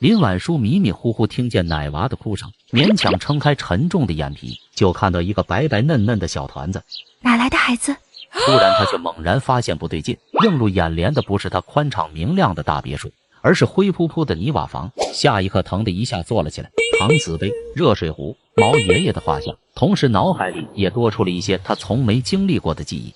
林婉舒迷迷糊糊听见奶娃的哭声，勉强撑开沉重的眼皮，就看到一个白白嫩嫩的小团子。哪来的孩子？突然他却猛然发现不对劲，映入眼帘的不是他宽敞明亮的大别墅，而是灰扑扑的泥瓦房。下一刻疼的一下坐了起来，搪瓷杯、热水壶、毛爷爷的画像，同时脑海里也多出了一些他从没经历过的记忆。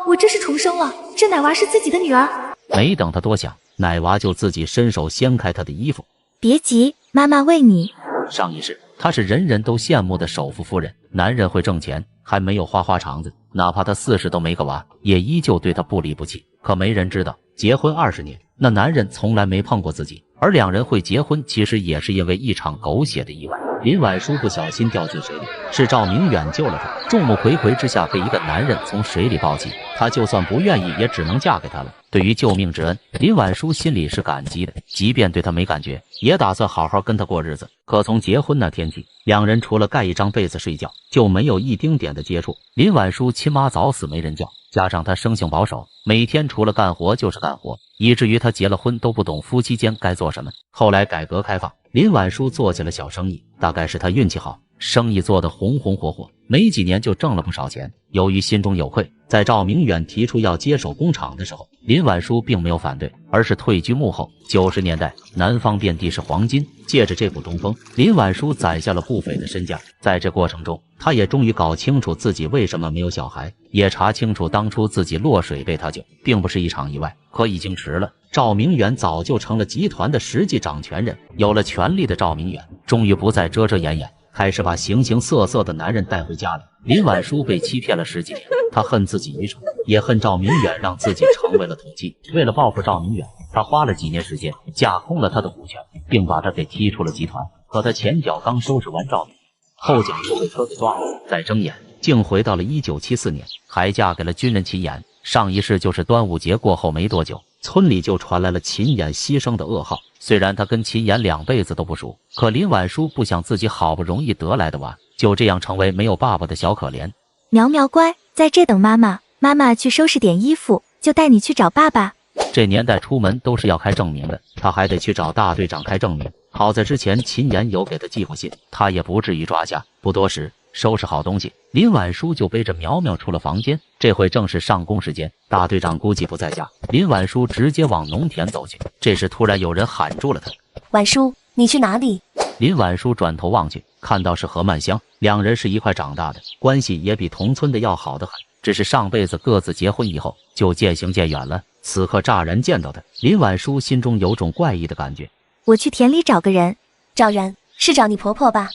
我这是重生了，这奶娃是自己的女儿。没等他多想，奶娃就自己伸手掀开他的衣服。别急，妈妈喂你。上一世她是人人都羡慕的首富夫人，男人会挣钱，还没有花花肠子，哪怕他40都没个娃，也依旧对他不离不弃。可没人知道，结婚20年，那男人从来没碰过自己，而两人会结婚，其实也是因为一场狗血的意外。林婉舒不小心掉进水里，是赵明远救了她。众目睽睽之下被一个男人从水里抱起，她就算不愿意，也只能嫁给他了。对于救命之恩，林婉舒心里是感激的，即便对他没感觉，也打算好好跟他过日子。可从结婚那天起，两人除了盖一张被子睡觉，就没有一丁点的接触。林婉舒亲妈早死没人教，加上她生性保守，每天除了干活就是干活，以至于她结了婚都不懂夫妻间该做什么。后来改革开放，林婉舒做起了小生意，大概是她运气好，生意做得红红火火，没几年就挣了不少钱。由于心中有愧，在赵明远提出要接手工厂的时候，林婉舒并没有反对，而是退居幕后。90年代，南方遍地是黄金，借着这股中风，林婉舒攒下了不菲的身价。在这过程中，她也终于搞清楚自己为什么没有小孩，也查清楚当初自己落水被他救，并不是一场意外。可已经迟了，赵明远早就成了集团的实际掌权人。有了权力的赵明远，终于不再遮遮掩掩，开始把形形色色的男人带回家里。林婉舒被欺骗了10几年，她恨自己愚蠢，也恨赵明远让自己成为了土鸡。为了报复赵明远，她花了几年时间架空了他的股权，并把他给踢出了集团。可他前脚刚收拾完赵明远，后脚就被车给撞了。再睁眼，竟回到了1974年，还嫁给了军人秦岩。上一世就是端午节过后没多久，村里就传来了秦岩牺牲的噩耗。虽然他跟秦岩2辈子都不熟，可林婉舒不想自己好不容易得来的娃，就这样成为没有爸爸的小可怜。苗苗乖，在这等妈妈，妈妈去收拾点衣服，就带你去找爸爸。这年代出门都是要开证明的，他还得去找大队长开证明。好在之前秦岩有给他寄过信，他也不至于抓瞎。不多时，收拾好东西，林婉舒就背着苗苗出了房间。这会正是上工时间，大队长估计不在家，林婉舒直接往农田走去。这时突然有人喊住了他：“婉舒，你去哪里？”林婉舒转头望去，看到是何曼香，两人是一块长大的，关系也比同村的要好得很。只是上辈子各自结婚以后就渐行渐远了。此刻乍然见到他，林婉舒心中有种怪异的感觉。我去田里找个人。找人？是找你婆婆吧？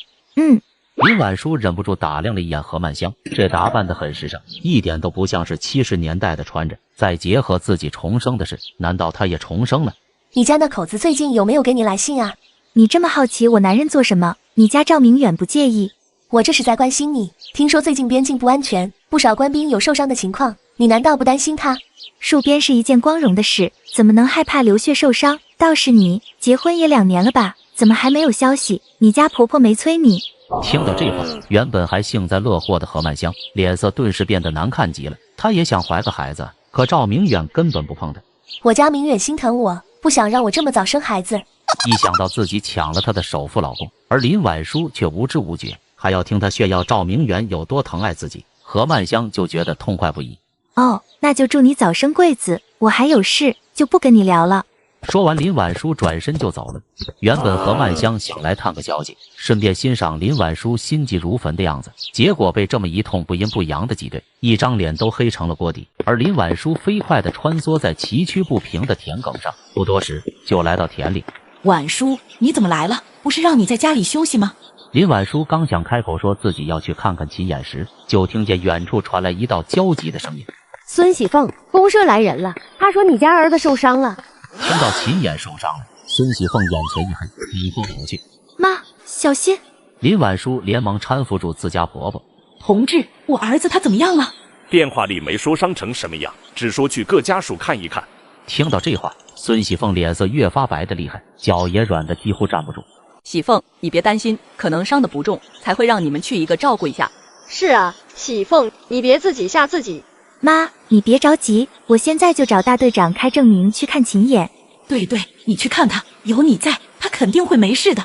林婉舒忍不住打量了一眼何曼香，这打扮得很时尚，一点都不像是70年代的穿着。再结合自己重生的事，难道她也重生了？你家那口子最近有没有给你来信啊？你这么好奇我男人做什么？你家赵明远不介意？我这是在关心你。听说最近边境不安全，不少官兵有受伤的情况，你难道不担心他？戍边是一件光荣的事，怎么能害怕流血受伤？倒是你，结婚也2年了吧？怎么还没有消息？你家婆婆没催你？听到这话，原本还幸灾乐祸的何曼香脸色顿时变得难看极了。她也想怀个孩子，可赵明远根本不碰她。我家明远心疼我，不想让我这么早生孩子。一想到自己抢了他的首富老公，而林婉舒却无知无觉，还要听他炫耀赵明远有多疼爱自己，何曼香就觉得痛快不已。哦，那就祝你早生贵子，我还有事，就不跟你聊了。说完，林婉舒转身就走了。原本何曼香想来探个消息，顺便欣赏林婉舒心急如焚的样子，结果被这么一通不阴不阳的挤兑，一张脸都黑成了锅底。而林婉舒飞快地穿梭在崎岖不平的田埂上，不多时就来到田里。婉舒，你怎么来了？不是让你在家里休息吗？林婉舒刚想开口说自己要去看看秦眼时，就听见远处传来一道焦急的声音：“孙喜凤，公社来人了，他说你家儿子受伤了。”听到秦眼受伤了，孙喜凤眼前一黑，以后回去。妈，小心！林婉舒连忙搀扶住自家婆婆。同志，我儿子他怎么样了？电话里没说伤成什么样，只说去各家属看一看。听到这话，孙喜凤脸色越发白的厉害，脚也软的几乎站不住。喜凤，你别担心，可能伤得不重，才会让你们去一个照顾一下。是啊，喜凤，你别自己吓自己。妈，你别着急，我现在就找大队长开证明去看秦野。对对，你去看他，有你在，他肯定会没事的。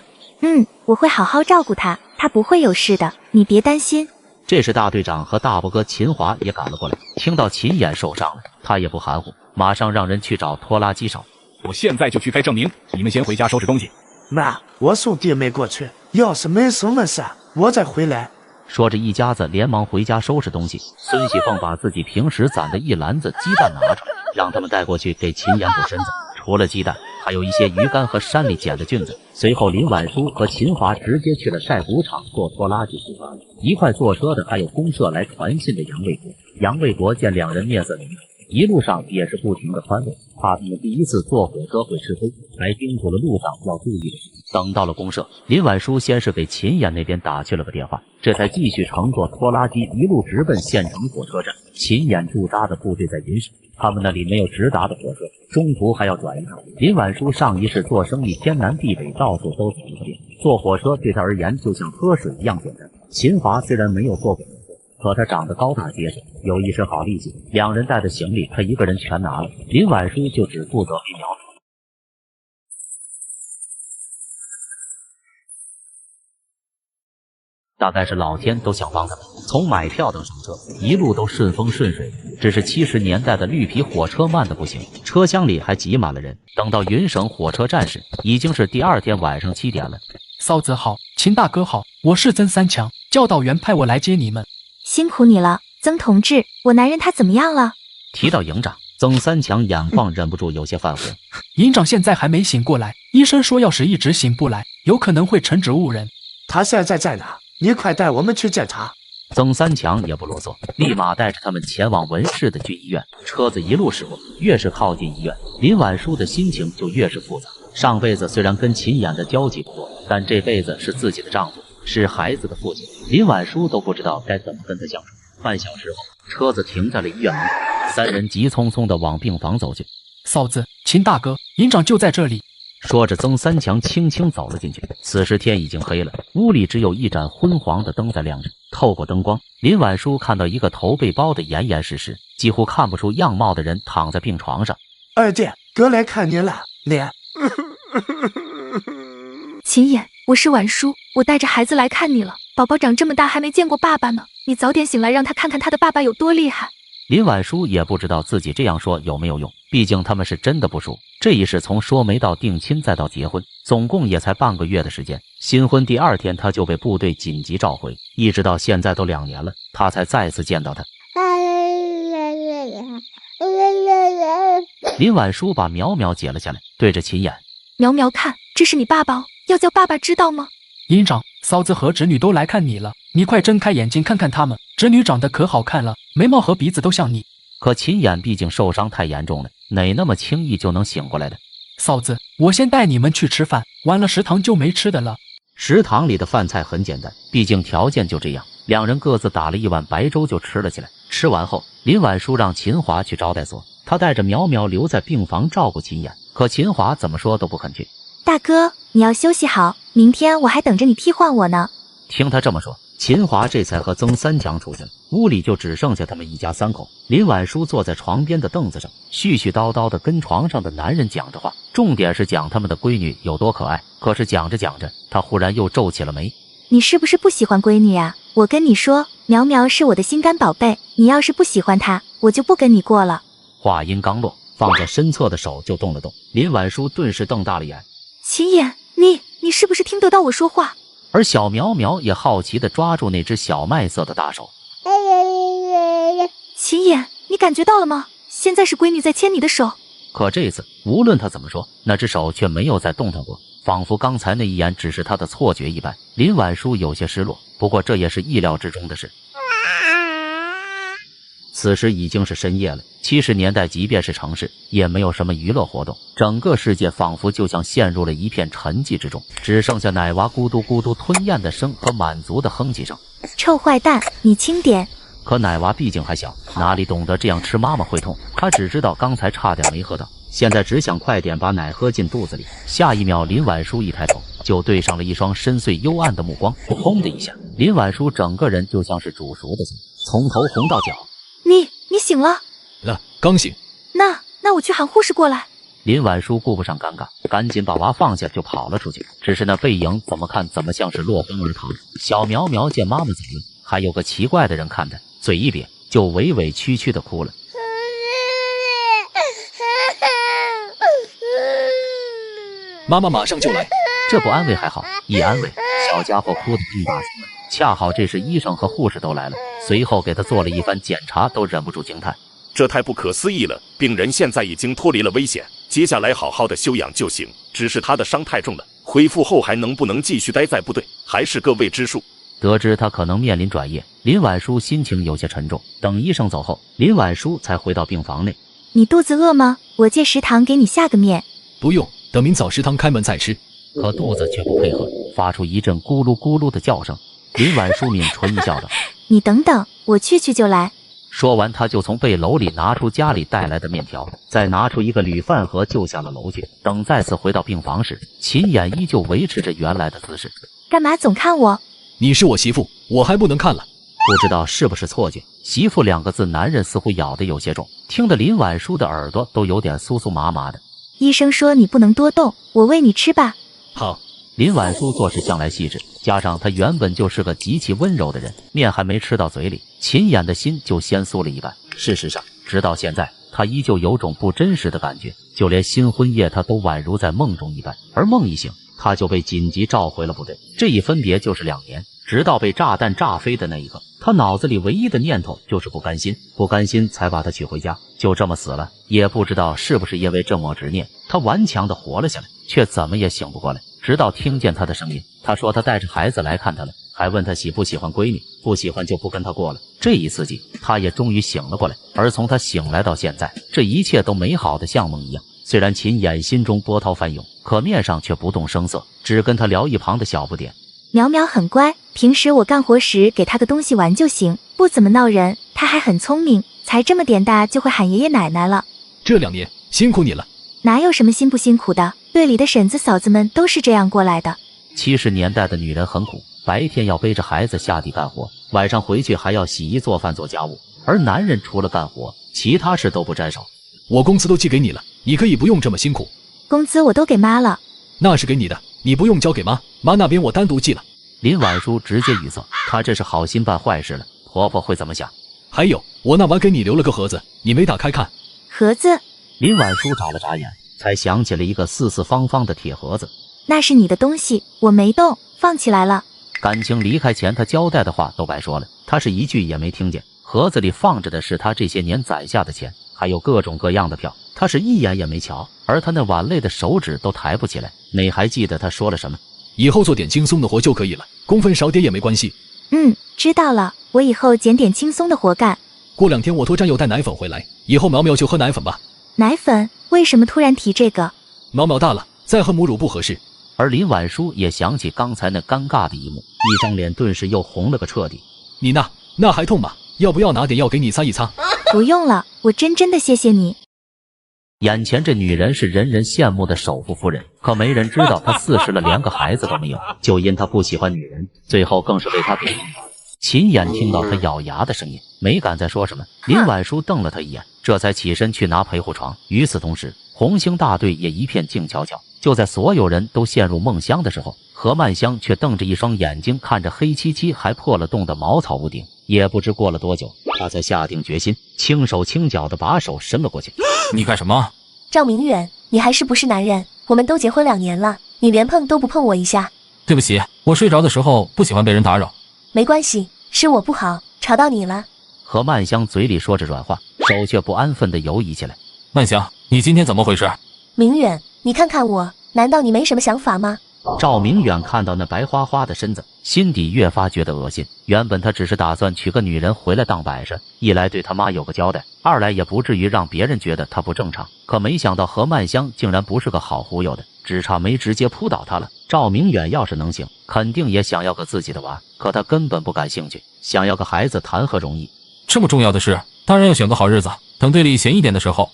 我会好好照顾他，他不会有事的，你别担心。这时大队长和大伯哥秦华也赶了过来，听到秦衍受伤了，他也不含糊，马上让人去找拖拉机手。我现在就去开证明，你们先回家收拾东西。妈，我送弟妹过去，要是没什么事，我再回来。说着，一家子连忙回家收拾东西。孙喜凤把自己平时攒的一篮子鸡蛋拿出来，让他们带过去给秦衍补身子。除了鸡蛋，还有一些鱼干和山里捡的菌子。随后，林婉书和秦华直接去了晒谷场坐拖拉机出发了。一块坐车的还有公社来传信的杨卫国。杨卫国见两人面色凝重，一路上也是不停的宽慰，怕他们第一次坐火车会吃亏，还叮嘱了路上要注意的事。等到了公社，林婉书先是给秦衍那边打去了个电话，这才继续乘坐拖拉机一路直奔县城火车站。秦衍驻扎的部队在银市，他们那里没有直达的火车，中途还要转一趟。林婉书上一世做生意天南地北，到处都走了个遍，坐火车对他而言就像喝水一样简单。秦华虽然没有坐过火车，可他长得高大结实，有一身好力气，两人带的行李他一个人全拿了，林婉书就只负责给苗苗。大概是老天都想帮他们，从买票到上车，一路都顺风顺水。只是70年代的绿皮火车慢的不行，车厢里还挤满了人。等到云省火车站时，已经是第二天晚上7点了。嫂子好，秦大哥好，我是曾三强，教导员派我来接你们。辛苦你了，曾同志，我男人他怎么样了？提到营长，曾三强眼眶忍不住有些泛红。营长现在还没醒过来，医生说要是一直醒不来，有可能会惩治误人。他现在在哪？你快带我们去检查。曾三强也不啰嗦，立马带着他们前往文市的军医院。车子一路驶过，越是靠近医院，林婉书的心情就越是复杂。上辈子虽然跟秦衍的交集不多，但这辈子是自己的丈夫，是孩子的父亲，林婉书都不知道该怎么跟他相处。半小时后，车子停在了医院门口，三人急匆匆地往病房走去。嫂子，秦大哥，营长就在这里。说着，曾三强轻轻走了进去。此时天已经黑了，屋里只有一盏昏黄的灯在亮着。透过灯光，林婉书看到一个头被包得严严实实，几乎看不出样貌的人躺在病床上。二弟，哥来看您了，脸。秦野，我是婉书，我带着孩子来看你了。宝宝长这么大还没见过爸爸呢，你早点醒来，让他看看他的爸爸有多厉害。林婉书也不知道自己这样说有没有用，毕竟他们是真的不熟。这一世从说媒到定亲再到结婚，总共也才半个月的时间。新婚第2天他就被部队紧急召回，一直到现在都2年了，他才再次见到他。林婉书把苗苗解了下来，对着秦衍：苗苗看，这是你爸爸哦，要叫爸爸知道吗？营长，嫂子和侄女都来看你了，你快睁开眼睛看看他们，侄女长得可好看了，眉毛和鼻子都像你。可秦衍毕竟受伤太严重了，哪那么轻易就能醒过来的？嫂子，我先带你们去吃饭，完了食堂就没吃的了。食堂里的饭菜很简单，毕竟条件就这样，两人各自打了一碗白粥就吃了起来。吃完后，林婉书让秦华去招待所，他带着苗苗留在病房照顾秦衍，可秦华怎么说都不肯去。大哥，你要休息好，明天我还等着你替换我呢。听他这么说，秦华这才和曾三强出去了。屋里就只剩下他们一家3口。林婉书坐在床边的凳子上，絮絮叨叨地跟床上的男人讲着话，重点是讲他们的闺女有多可爱。可是讲着讲着，他忽然又皱起了眉。你是不是不喜欢闺女啊？我跟你说，苗苗是我的心肝宝贝，你要是不喜欢她，我就不跟你过了。话音刚落，放在身侧的手就动了动。林婉书顿时瞪大了眼。秦野，你是不是听得到我说话？而小苗苗也好奇地抓住那只小麦色的大手。秦野，你感觉到了吗？现在是闺女在牵你的手。可这次无论他怎么说，那只手却没有再动弹过，仿佛刚才那一眼只是他的错觉一般。林婉书有些失落，不过这也是意料之中的事。此时已经是深夜了，70年代即便是城市也没有什么娱乐活动，整个世界仿佛就像陷入了一片沉寂之中，只剩下奶娃咕嘟咕嘟吞咽的声和满足的哼唧声。臭坏蛋，你轻点。可奶娃毕竟还小，哪里懂得这样吃妈妈会痛，他只知道刚才差点没喝到，现在只想快点把奶喝进肚子里。下一秒，林婉书一抬头就对上了一双深邃幽暗的目光，轰的一下，林婉书整个人就像是煮熟的菜，从头红到脚。你醒了？刚醒。那我去喊护士过来。林婉书顾不上尴尬，赶紧把娃放下就跑了出去。只是那背影怎么看怎么像是落荒而逃。小苗苗见妈妈走了，还有个奇怪的人看着，嘴一瘪就委委屈屈的哭了。妈妈马上就来。这不安慰还好，一安慰，小家伙哭得更大声了。恰好这时医生和护士都来了，随后给他做了一番检查，都忍不住惊叹。这太不可思议了！病人现在已经脱离了危险，接下来好好的休养就行。只是他的伤太重了，恢复后还能不能继续待在部队，还是个未知数。得知他可能面临转业，林婉书心情有些沉重。等医生走后，林婉书才回到病房内。你肚子饿吗？我借食堂给你下个面。不用，等明早食堂开门再吃。可肚子却不配合，发出一阵咕噜咕噜的叫声。林婉书抿唇一笑道：“你等等，我去就来。”说完，他就从背篓里拿出家里带来的面条，再拿出一个铝饭盒就下了楼去。等再次回到病房时，秦眼依旧维持着原来的姿势。干嘛总看我？你是我媳妇，我还不能看了。不知道是不是错觉，媳妇两个字，男人似乎咬得有些重，听得林婉书的耳朵都有点酥酥麻麻的。医生说你不能多动，我喂你吃吧。好。林婉书做事向来细致，加上她原本就是个极其温柔的人，面还没吃到嘴里，秦眼的心就先酥了一半。事实上，直到现在，她依旧有种不真实的感觉，就连新婚夜她都宛如在梦中一般。而梦一醒，她就被紧急召回了部队。这一分别就是2年，直到被炸弹炸飞的那一刻，她脑子里唯一的念头就是不甘心，不甘心才把她娶回家。就这么死了，也不知道是不是因为这抹执念，她顽强地活了下来，却怎么也醒不过来。直到听见他的声音，他说他带着孩子来看他了，还问他喜不喜欢闺女，不喜欢就不跟他过了。这一刺激，他也终于醒了过来。而从他醒来到现在，这一切都美好的像梦一样。虽然秦眼心中波涛翻涌，可面上却不动声色，只跟他聊一旁的小不点。苗苗很乖，平时我干活时给他个东西玩就行，不怎么闹人。他还很聪明，才这么点大就会喊爷爷奶奶了。这2年辛苦你了。哪有什么辛不辛苦的，队里的婶子嫂子们都是这样过来的。70年代的女人很苦，白天要背着孩子下地干活，晚上回去还要洗衣做饭做家务，而男人除了干活，其他事都不沾手。我工资都寄给你了，你可以不用这么辛苦。工资我都给妈了。那是给你的，你不用交给妈，妈那边我单独寄了。林婉书直接语塞，她这是好心办坏事了，婆婆会怎么想？还有，我那晚给你留了个盒子，你没打开看。盒子？林婉书眨了眨眼，才想起了一个四四方方的铁盒子。那是你的东西，我没动，放起来了。感情离开前他交代的话都白说了，他是一句也没听见。盒子里放着的是他这些年攒下的钱，还有各种各样的票，他是一眼也没瞧。而他那碗累的手指都抬不起来。你还记得他说了什么？以后做点轻松的活就可以了，工分少点也没关系。知道了，我以后捡点轻松的活干。过2天我托战友带奶粉回来，以后苗苗就喝奶粉吧。奶粉？为什么突然提这个？苗苗大了，再喝母乳不合适。而林婉书也想起刚才那尴尬的一幕，一张脸顿时又红了个彻底。你那还痛吗？要不要拿点药给你擦一擦？不用了，我真的谢谢你。眼前这女人是人人羡慕的首富夫人，可没人知道她40了连个孩子都没有，就因她不喜欢女人，最后更是被她给秦眼听到她咬牙的声音，没敢再说什么。林婉书瞪了她一眼，这才起身去拿陪护床。与此同时，红星大队也一片静悄悄。就在所有人都陷入梦乡的时候，何曼香却瞪着一双眼睛看着黑漆漆还破了洞的茅草屋顶。也不知过了多久，他才下定决心，轻手轻脚的把手伸了过去。你干什么？赵明远，你还是不是男人？我们都结婚2年了，你连碰都不碰我一下。对不起，我睡着的时候不喜欢被人打扰。没关系，是我不好，吵到你了。何曼香嘴里说着软话，手却不安分地游移起来。曼香，你今天怎么回事？明远，你看看我，难道你没什么想法吗？赵明远看到那白花花的身子，心底越发觉得恶心。原本他只是打算娶个女人回来当摆设，一来对他妈有个交代，二来也不至于让别人觉得他不正常。可没想到何曼香竟然不是个好忽悠的，只差没直接扑倒他了。赵明远要是能行，肯定也想要个自己的娃，可他根本不感兴趣，想要个孩子谈何容易。这么重要的事，当然要选个好日子，等队里闲一点的时候。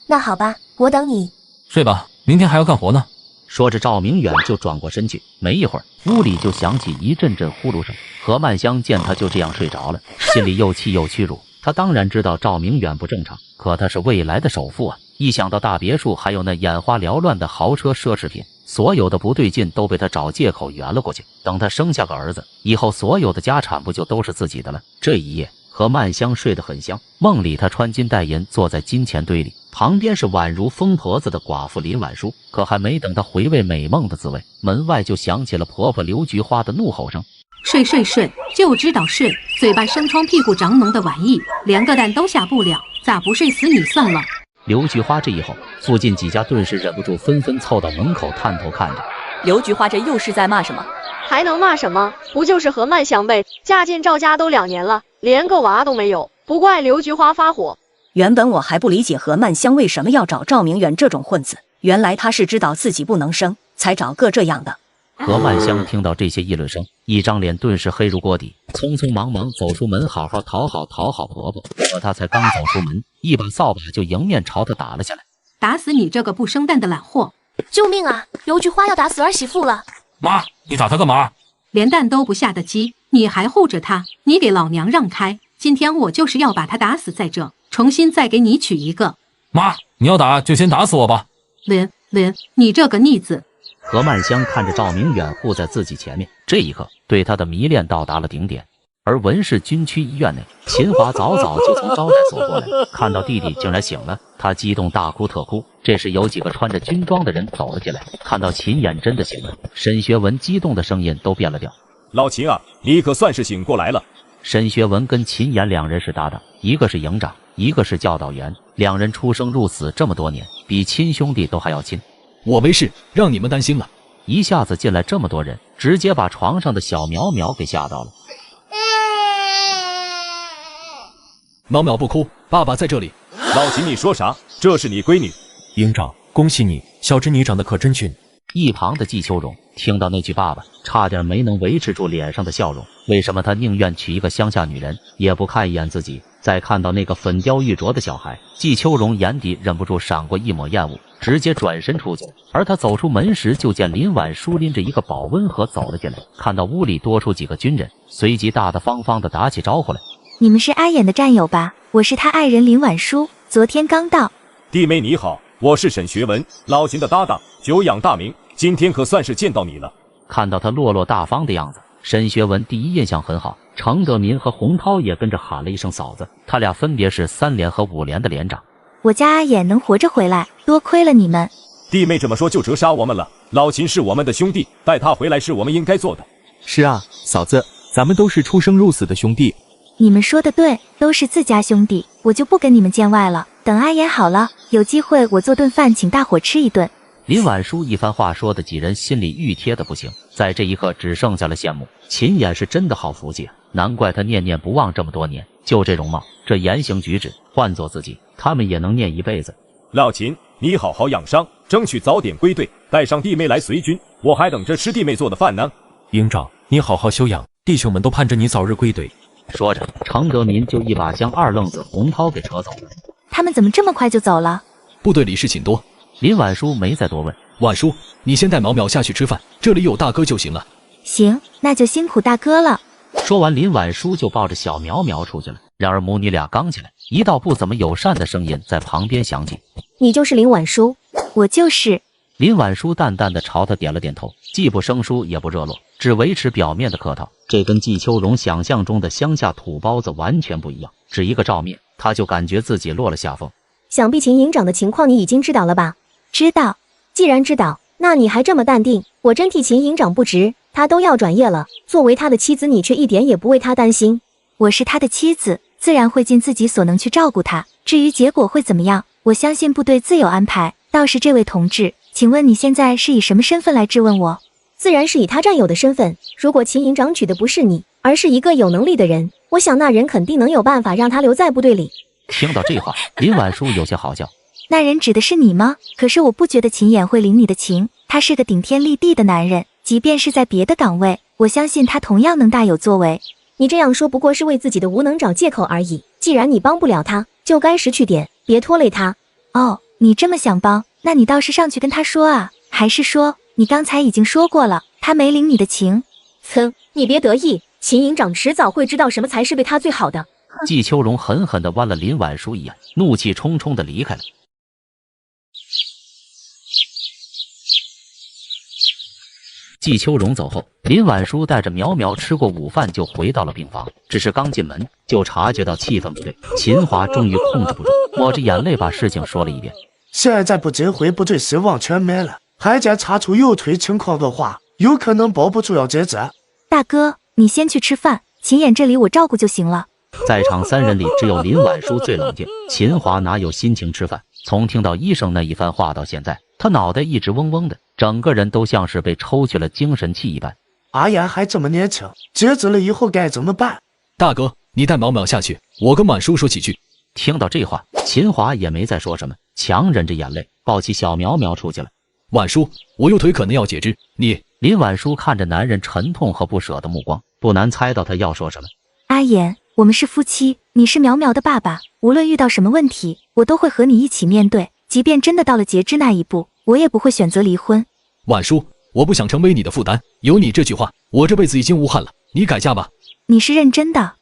那好吧，我等你。睡吧，明天还要干活呢。说着，赵明远就转过身去。没一会儿，屋里就响起一阵阵呼噜声。何曼香见他就这样睡着了，心里又气又屈辱，他当然知道赵明远不正常，可他是未来的首富啊！一想到大别墅还有那眼花缭乱的豪车奢侈品，所有的不对劲都被他找借口圆了过去。等他生下个儿子以后，所有的家产不就都是自己的了？这一夜和曼香睡得很香，梦里他穿金戴银坐在金钱堆里，旁边是宛如疯婆子的寡妇林婉舒。可还没等他回味美梦的滋味，门外就响起了婆婆刘菊花的怒吼声。睡睡睡，就知道睡，嘴巴生疮屁股长脓的玩意，连个蛋都下不了，咋不睡死你算了？刘菊花这一吼，附近几家顿时忍不住纷纷凑到门口探头看着。刘菊花这又是在骂什么？还能骂什么？不就是和曼香呗？嫁进赵家都2年了，连个娃都没有，不怪刘菊花发火。原本我还不理解何曼香为什么要找赵明远这种混子，原来他是知道自己不能生，才找个这样的。何曼香听到这些议论声，一张脸顿时黑如锅底，匆匆忙忙走出门，好好讨好婆婆。可她才刚走出门，一把扫把就迎面朝她打了下来。打死你这个不生蛋的懒货！救命啊！刘菊花要打死儿媳妇了！妈，你打她干嘛？连蛋都不下的鸡，你还护着她？你给老娘让开！今天我就是要把她打死在这，重新再给你娶一个。妈，你要打就先打死我吧。林，你这个逆子！何曼香看着赵明远护在自己前面，这一刻对他的迷恋到达了顶点。而文氏军区医院内，秦华早就从招待所过来，看到弟弟竟然醒了，他激动大哭特哭。这时有几个穿着军装的人走了进来，看到秦衍真的醒了，沈学文激动的声音都变了调：“老秦啊，你可算是醒过来了。”沈学文跟秦衍两人是搭档，一个是营长，一个是教导员，两人出生入死这么多年，比亲兄弟都还要亲。我没事，让你们担心了。一下子进来这么多人，直接把床上的小苗苗给吓到了。苗苗不哭，爸爸在这里。老秦，你说啥？这是你闺女。营长，恭喜你，小侄女长得可真俊。一旁的季秋荣听到那句爸爸，差点没能维持住脸上的笑容。为什么他宁愿娶一个乡下女人，也不看一眼自己？再看到那个粉雕玉琢的小孩，季秋荣眼底忍不住闪过一抹厌恶，直接转身出去。而他走出门时，就见林婉舒拎着一个保温盒走了进来，看到屋里多出几个军人，随即大大方方的打起招呼来：“你们是阿衍的战友吧？我是他爱人林婉舒，昨天刚到。”弟妹你好，我是沈学文，老秦的搭档，久仰大名，今天可算是见到你了。看到他落落大方的样子，沈学文第一印象很好。程德民和洪涛也跟着喊了一声嫂子，他俩分别是3连和5连的连长。我家阿衍能活着回来，多亏了你们。弟妹这么说就折杀我们了。老秦是我们的兄弟，带他回来是我们应该做的。是啊，嫂子，咱们都是出生入死的兄弟。你们说的对，都是自家兄弟，我就不跟你们见外了。等阿衍好了，有机会我做顿饭请大伙吃一顿。林婉舒一番话说的几人心里熨贴的不行，在这一刻只剩下了羡慕。秦衍是真的好福气啊，难怪他念念不忘这么多年。就这容貌，这言行举止，换做自己，他们也能念一辈子。老秦，你好好养伤，争取早点归队，带上弟妹来随军，我还等着吃弟妹做的饭呢。营长，你好好休养，弟兄们都盼着你早日归队。说着，程德民就一把将二愣子洪涛给扯走了。他们怎么这么快就走了？部队里事情多。林婉舒没再多问。婉舒，你先带苗苗下去吃饭，这里有大哥就行了。行，那就辛苦大哥了。说完，林婉舒就抱着小苗苗出去了。然而母女俩刚起来，一道不怎么友善的声音在旁边响起：“你就是林婉舒？”“我就是。”林婉舒淡淡的朝他点了点头，既不生疏也不热络，只维持表面的客套。这跟季秋荣想象中的乡下土包子完全不一样，只一个照面，他就感觉自己落了下风。想必秦营长的情况你已经知道了吧？知道。既然知道，那你还这么淡定，我真替秦营长不值。他都要转业了，作为他的妻子，你却一点也不为他担心。我是他的妻子，自然会尽自己所能去照顾他。至于结果会怎么样，我相信部队自有安排。倒是这位同志，请问你现在是以什么身份来质问我？自然是以他战友的身份。如果秦营长娶的不是你，而是一个有能力的人，我想那人肯定能有办法让他留在部队里。听到这话，林婉舒有些好笑。那人指的是你吗？可是我不觉得秦衍会领你的情，他是个顶天立地的男人，即便是在别的岗位，我相信他同样能大有作为。你这样说不过是为自己的无能找借口而已。既然你帮不了他，就该识趣点，别拖累他。哦，你这么想帮，那你倒是上去跟他说啊。还是说你刚才已经说过了，他没领你的情？你别得意，秦营长迟早会知道什么才是对他最好的。季秋荣狠狠地剜了林婉书一眼，怒气冲冲地离开了。季秋荣走后，林婉书带着苗苗吃过午饭就回到了病房。只是刚进门就察觉到气氛不对，秦华终于控制不住，抹着眼泪把事情说了一遍。现在不这回部队希望全没了，还检查出右腿情况恶化，有可能保不住要截肢。大哥，你先去吃饭，秦衍这里我照顾就行了。在场3人里，只有林婉书最冷静。秦华哪有心情吃饭？从听到医生那一番话到现在，他脑袋一直嗡嗡的，整个人都像是被抽去了精神气一般。阿言还这么年轻，截肢了以后该怎么办？大哥，你带淼淼下去，我跟婉书说几句。听到这话，秦华也没再说什么，强忍着眼泪抱起小苗苗出去了。婉书，我右腿可能要截肢，你……林婉书看着男人沉痛和不舍的目光，不难猜到他要说什么。阿言，我们是夫妻，你是苗苗的爸爸，无论遇到什么问题，我都会和你一起面对，即便真的到了截肢那一步，我也不会选择离婚。婉书，我不想成为你的负担，有你这句话，我这辈子已经无憾了，你改嫁吧。你是认真的？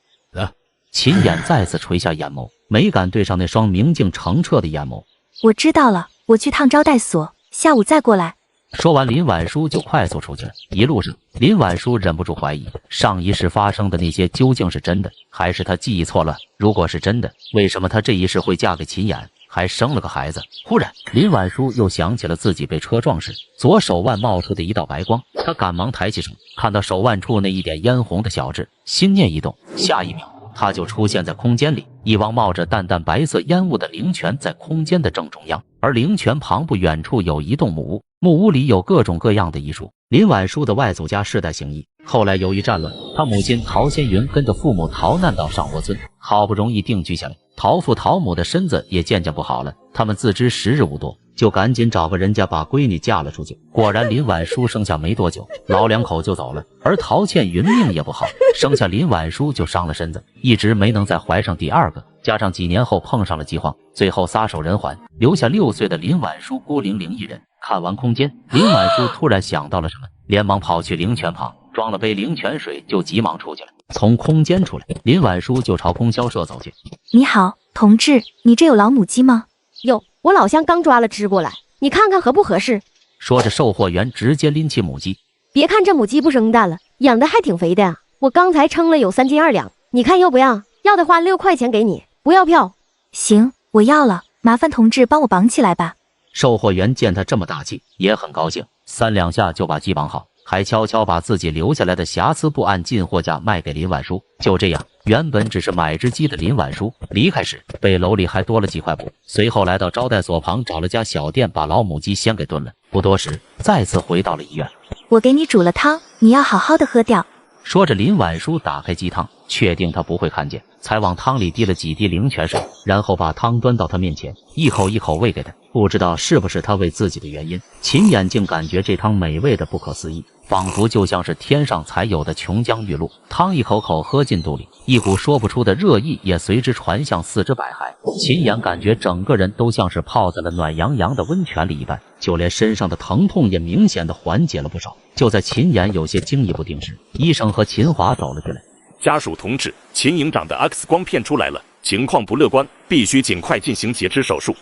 秦衍再次垂下眼眸，没敢对上那双明净澄澈的眼眸。我知道了，我去趟招待所，下午再过来。说完，林婉书就快速出去了。一路上，林婉书忍不住怀疑，上一世发生的那些究竟是真的，还是她记忆错乱？如果是真的，为什么她这一世会嫁给秦衍，还生了个孩子？忽然，林婉书又想起了自己被车撞时，左手腕冒出的一道白光。她赶忙抬起手，看到手腕处那一点嫣红的小痣，心念一动，下一秒他就出现在空间里，一汪冒着淡淡白色烟雾的灵泉在空间的正中央，而灵泉旁不远处有一栋木屋，木屋里有各种各样的医书。林婉书的外祖家世代行医，后来由于战乱，他母亲陶仙云跟着父母逃难到上窝村，好不容易定居下来。陶父陶母的身子也渐渐不好了，他们自知时日无多，就赶紧找个人家把闺女嫁了出去。果然林婉书生下没多久，老两口就走了，而陶倩云命也不好，生下林婉书就伤了身子，一直没能再怀上第二个，加上几年后碰上了饥荒，最后撒手人寰，留下6岁的林婉书孤零零一人。看完空间，林婉书突然想到了什么，连忙跑去灵泉旁装了杯灵泉水，就急忙出去了。从空间出来，林婉书就朝供销社走去。你好，同志，你这有老母鸡吗？有，我老乡刚抓了只过来，你看看合不合适？说着，售货员直接拎起母鸡。别看这母鸡不生蛋了，养的还挺肥的呀，我刚才称了有3斤2两，你看要不要？要的话6块钱给你，不要票。行，我要了，麻烦同志帮我绑起来吧。售货员见他这么大气，也很高兴，3两下就把鸡绑好，还悄悄把自己留下来的瑕疵布按进货价卖给林婉书。就这样，原本只是买只鸡的林婉书离开时，背篓里还多了几块布。随后来到招待所旁找了家小店，把老母鸡先给炖了。不多时，再次回到了医院。我给你煮了汤，你要好好的喝掉。说着，林婉书打开鸡汤，确定他不会看见，才往汤里滴了几滴灵泉水，然后把汤端到他面前，一口一口喂给他。不知道是不是他喂自己的原因，秦衍竟感觉这汤美味的不可思议，仿佛就像是天上才有的琼浆玉露。汤一口口喝进肚里，一股说不出的热意也随之传向四肢百骸。秦衍感觉整个人都像是泡在了暖洋洋的温泉里一般，就连身上的疼痛也明显的缓解了不少。就在秦衍有些惊疑不定时，医生和秦华走了进来。家属同志，秦营长的 X 光片出来了，情况不乐观，必须尽快进行截肢手术。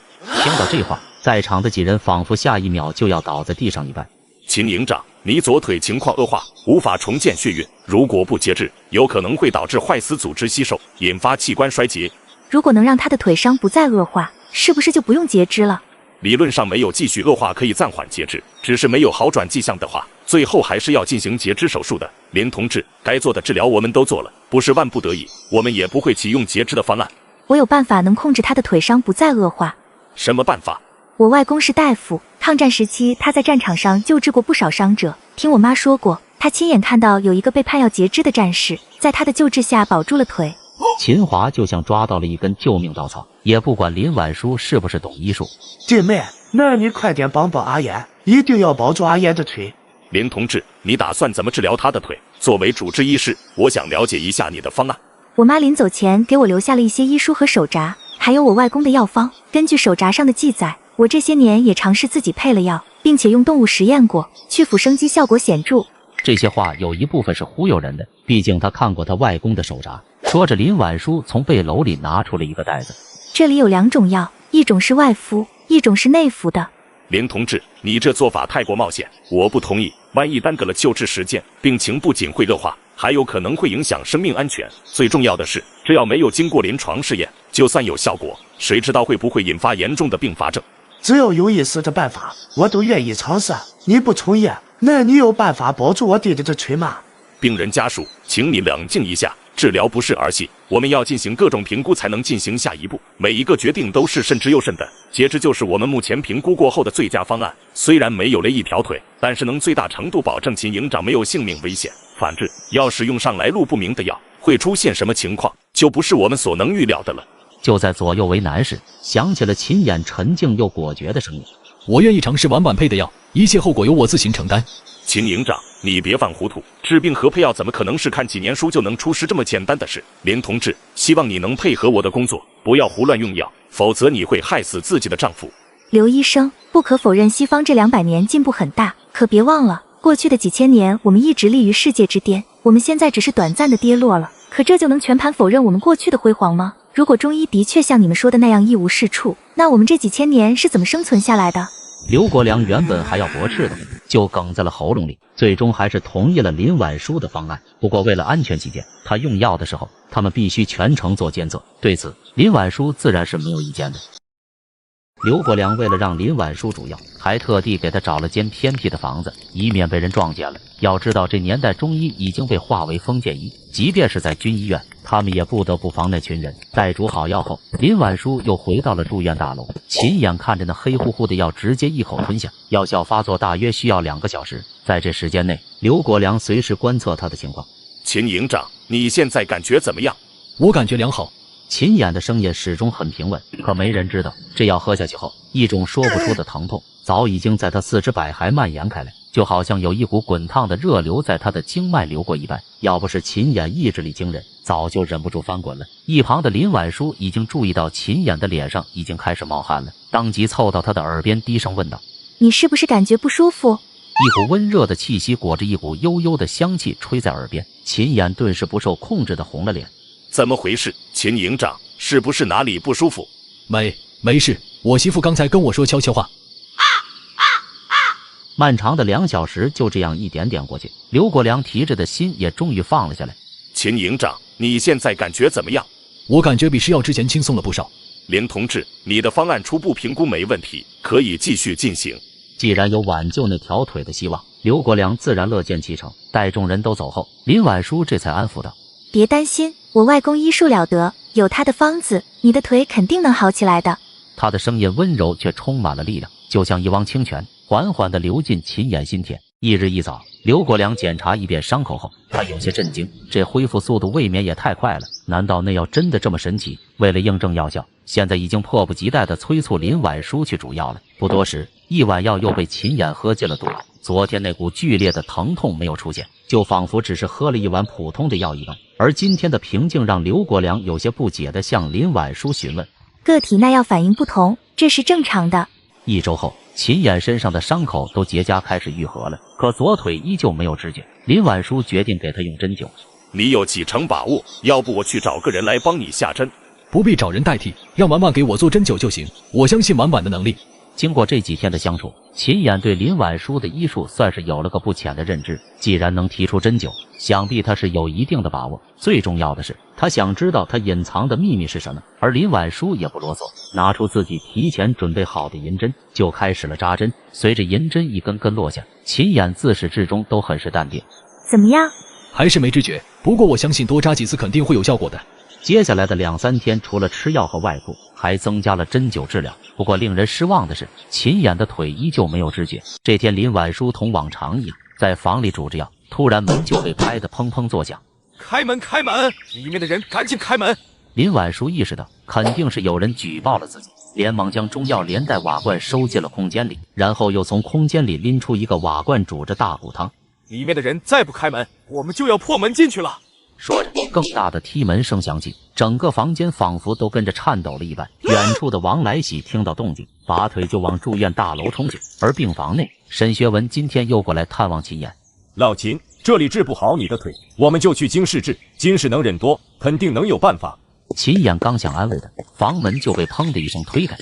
听到这话，在场的几人仿佛下一秒就要倒在地上一般。秦营长，你左腿情况恶化，无法重建血运，如果不截肢，有可能会导致坏死组织吸收，引发器官衰竭。如果能让他的腿伤不再恶化，是不是就不用截肢了？理论上没有继续恶化可以暂缓截肢，只是没有好转迹象的话，最后还是要进行截肢手术的。林同志，该做的治疗我们都做了，不是万不得已，我们也不会启用截肢的方案。我有办法能控制他的腿伤不再恶化。什么办法？我外公是大夫，抗战时期他在战场上救治过不少伤者。听我妈说过，他亲眼看到有一个被判要截肢的战士，在他的救治下保住了腿。秦华就像抓到了一根救命稻草，也不管林婉书是不是懂医术。弟妹，那你快点帮帮阿言，一定要保住阿言的腿。林同志，你打算怎么治疗他的腿？作为主治医师，我想了解一下你的方案。我妈临走前给我留下了一些医书和手札，还有我外公的药方。根据手札上的记载，我这些年也尝试自己配了药，并且用动物实验过，去腐生肌效果显著。这些话有一部分是忽悠人的，毕竟他看过他外公的手札。说着，林婉书从背篓里拿出了一个袋子。这里有2种药，一种是外敷，一种是内服的。林同志，你这做法太过冒险，我不同意。万一耽搁了救治时间，病情不仅会恶化，还有可能会影响生命安全。最重要的是，只要没有经过临床试验，就算有效果，谁知道会不会引发严重的并发症？只要有意思的办法，我都愿意尝试。你不从业，那你有办法保住我弟弟的腿吗？病人家属，请你冷静一下，治疗不是儿戏，我们要进行各种评估才能进行下一步，每一个决定都是慎之又慎的。截肢就是我们目前评估过后的最佳方案，虽然没有了一条腿，但是能最大程度保证秦营长没有性命危险。反之，要是用上来路不明的药，会出现什么情况，就不是我们所能预料的了。就在左右为难时，响起了秦眼沉静又果决的声音：我愿意尝试晚版配的药，一切后果由我自行承担。秦营长，你别犯糊涂，治病和配药怎么可能是看几年书就能出师这么简单的事？林同志，希望你能配合我的工作，不要胡乱用药，否则你会害死自己的丈夫。刘医生，不可否认西方这200年进步很大，可别忘了，过去的几千年我们一直立于世界之巅，我们现在只是短暂的跌落了，可这就能全盘否认我们过去的辉煌吗？如果中医的确像你们说的那样一无是处，那我们这几千年是怎么生存下来的？刘国梁原本还要驳斥的，就哽在了喉咙里，最终还是同意了林婉书的方案。不过为了安全起见，他用药的时候，他们必须全程做监测。对此，林婉书自然是没有意见的。刘国梁为了让林婉书煮药，还特地给他找了间偏僻的房子，以免被人撞见了。要知道，这年代中医已经被划为封建医，即便是在军医院，他们也不得不防那群人。待煮好药后，林婉书又回到了住院大楼，秦眼看着那黑乎乎的药，直接一口吞下。药效发作大约需要2个小时，在这时间内，刘国梁随时观测他的情况。秦营长，你现在感觉怎么样？我感觉良好。秦眼的声音始终很平稳，可没人知道，这药喝下去后，一种说不出的疼痛早已经在他四肢百骸蔓延开来，就好像有一股滚烫的热流在他的经脉流过一般。要不是秦眼意志力惊人，早就忍不住翻滚了。一旁的林婉书已经注意到秦眼的脸上已经开始冒汗了，当即凑到他的耳边低声问道：你是不是感觉不舒服？一股温热的气息裹着一股悠悠的香气吹在耳边，秦眼顿时不受控制的红了脸。怎么回事？秦营长，是不是哪里不舒服？没事，我媳妇刚才跟我说悄悄话。漫长的2小时就这样一点点过去，刘国梁提着的心也终于放了下来。秦营长，你现在感觉怎么样？我感觉比吃药之前轻松了不少。林同志，你的方案初步评估没问题，可以继续进行。既然有挽救那条腿的希望，刘国梁自然乐见其成。待众人都走后，林婉书这才安抚道：别担心，我外公医术了得，有他的方子，你的腿肯定能好起来的。他的声音温柔却充满了力量，就像一汪清泉，缓缓地流进秦眼心田。一日一早，刘国梁检查一遍伤口后，他有些震惊，这恢复速度未免也太快了。难道那药真的这么神奇？为了印证药效，现在已经迫不及待地催促林婉书去煮药了。不多时，一碗药又被秦眼喝进了肚里。昨天那股剧烈的疼痛没有出现，就仿佛只是喝了一碗普通的药一样。而今天的平静让刘国梁有些不解地向林婉书询问：个体耐药反应不同，这是正常的。1周后，秦眼身上的伤口都结痂开始愈合了，可左腿依旧没有知觉。林婉书决定给他用针灸。你有几成把握？要不我去找个人来帮你下针？不必找人代替，让婉婉给我做针灸就行，我相信婉婉的能力。经过这几天的相处，秦眼对林婉书的医术算是有了个不浅的认知。既然能提出针灸，想必他是有一定的把握。最重要的是，他想知道他隐藏的秘密是什么。而林婉书也不啰嗦，拿出自己提前准备好的银针，就开始了扎针。随着银针一根根落下，秦眼自始至终都很是淡定。怎么样？还是没知觉，不过我相信多扎几次肯定会有效果的。接下来的2、3天，除了吃药和外敷，还增加了针灸治疗。不过令人失望的是，秦眼的腿依旧没有知觉。这天，林婉书同往常一样在房里煮着药，突然门就被拍得砰砰作响。开门，开门！里面的人赶紧开门！林婉书意识到肯定是有人举报了自己，连忙将中药连带瓦罐收进了空间里，然后又从空间里拎出一个瓦罐煮着大骨汤。里面的人再不开门，我们就要破门进去了。说着，更大的踢门声响起，整个房间仿佛都跟着颤抖了一般。远处的王来喜听到动静，拔腿就往住院大楼冲去。而病房内，沈学文今天又过来探望秦眼。老秦，这里治不好你的腿，我们就去京市治，京市能人多，肯定能有办法。秦眼刚想安慰他，房门就被砰的一声推开。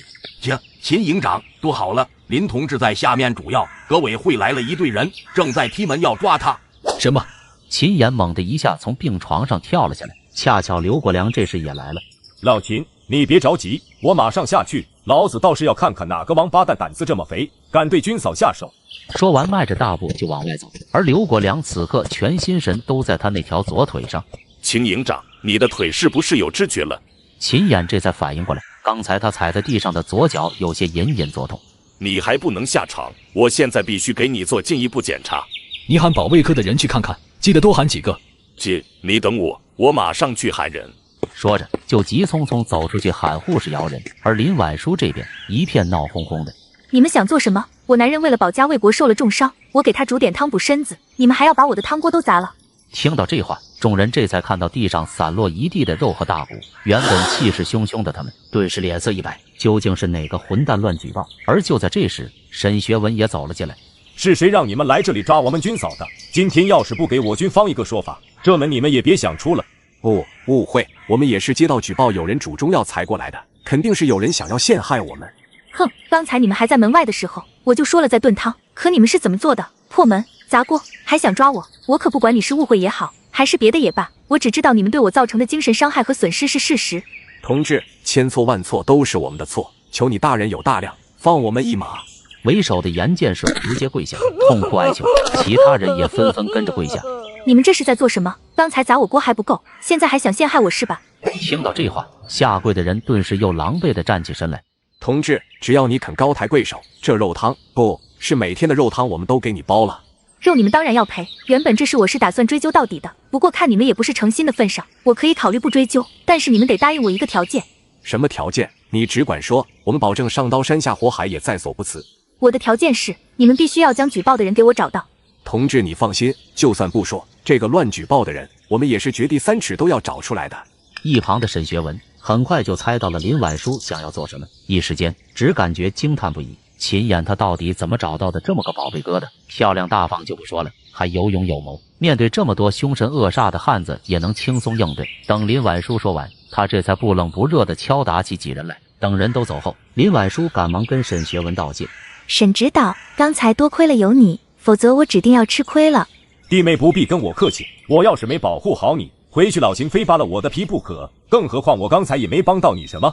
秦营长，多好了，林同志在下面主要，革委会来了一队人，正在踢门要抓他。什么？秦眼猛地一下从病床上跳了下来，恰巧刘国梁这时也来了。老秦，你别着急，我马上下去。老子倒是要看看哪个王八蛋胆子这么肥，敢对军嫂下手。说完，迈着大步就往外走，而刘国梁此刻全心神都在他那条左腿上。秦营长，你的腿是不是有知觉了？秦眼这才反应过来，刚才他踩在地上的左脚有些隐隐作痛。你还不能下场，我现在必须给你做进一步检查。你喊保卫科的人去看看，记得多喊几个。姐，你等我，我马上去喊人。说着就急匆匆走出去喊护士摇人，而林婉书这边一片闹哄哄的。你们想做什么？我男人为了保家卫国受了重伤，我给他煮点汤补身子，你们还要把我的汤锅都砸了。听到这话，众人这才看到地上散落一地的肉和大骨，原本气势汹汹的他们顿时脸色一白，究竟是哪个混蛋乱举报？而就在这时，沈学文也走了进来。是谁让你们来这里抓我们军嫂的？今天要是不给我军方一个说法，这门你们也别想出了。不，误会，我们也是接到举报，有人煮中药才过来的，肯定是有人想要陷害我们。哼，刚才你们还在门外的时候，我就说了在炖汤，可你们是怎么做的？破门砸锅，还想抓我？我可不管你是误会也好，还是别的也罢，我只知道你们对我造成的精神伤害和损失是事实。同志，千错万错都是我们的错，求你大人有大量，放我们一马。为首的严建设直接跪下，痛哭哀求，其他人也纷纷跟着跪下。你们这是在做什么？刚才砸我锅还不够，现在还想陷害我是吧？听到这话，下跪的人顿时又狼狈地站起身来。同志，只要你肯高抬贵手，这肉汤不是每天的肉汤，我们都给你包了。肉你们当然要赔，原本这事我是打算追究到底的，不过看你们也不是诚心的份上，我可以考虑不追究，但是你们得答应我一个条件。什么条件？你只管说，我们保证上刀山下火海也在所不辞。我的条件是，你们必须要将举报的人给我找到。同志，你放心，就算不说这个乱举报的人，我们也是掘地三尺都要找出来的。一旁的沈学文很快就猜到了林婉书想要做什么，一时间只感觉惊叹不已。秦眼他到底怎么找到的这么个宝贝疙瘩？漂亮大方就不说了，还有勇有谋，面对这么多凶神恶煞的汉子也能轻松应对。等林婉书说完，他这才不冷不热地敲打起几人来。等人都走后，林婉书赶忙跟沈学文道谢。沈指导，刚才多亏了有你，否则我指定要吃亏了。弟妹不必跟我客气，我要是没保护好你，回去老秦非扒了我的皮不可，更何况我刚才也没帮到你什么。